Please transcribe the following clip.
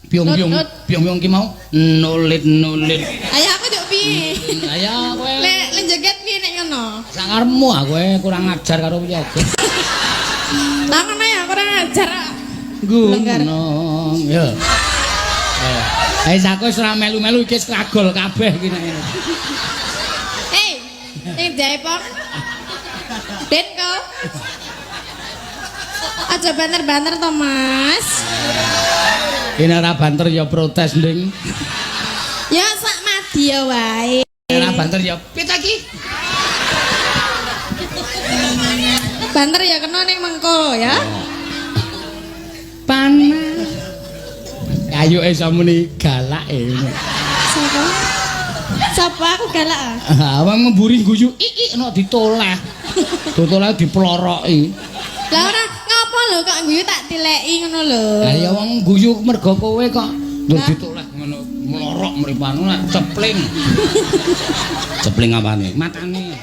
Piung-piung ki mau nulit. Ayo aku juk piye? Ayo kowe. Lek joget piye nek ngono? Sangarmu ah kowe kurang ajar karo piye. Tangan ya kurang ajar. Gunung. Yo. Ayo sak wis ora melu-melu iki kagol kabeh iki nek ngene. Hei, sing jaipong. Den kau. Aja banter-banter to, Mas. Ini ora banter ya protes, Nding. Ya sak madya wae. Ora banter ya pita iki. Banter ya kena ning mengko ya. Panas. Ayo iso muni galak e. Sapa? Sapa aku galak ah? Awang ngemburi guyu iki nek ditoleh. Ditoleh diploroki. Lah ora ngapa lho kok guyu tak tileki ngono lho. Lah ya wong guyu mergo kowe kok ndur ditoleh ngono mlorok mripanu nek cepling. Cepling apane? Matane.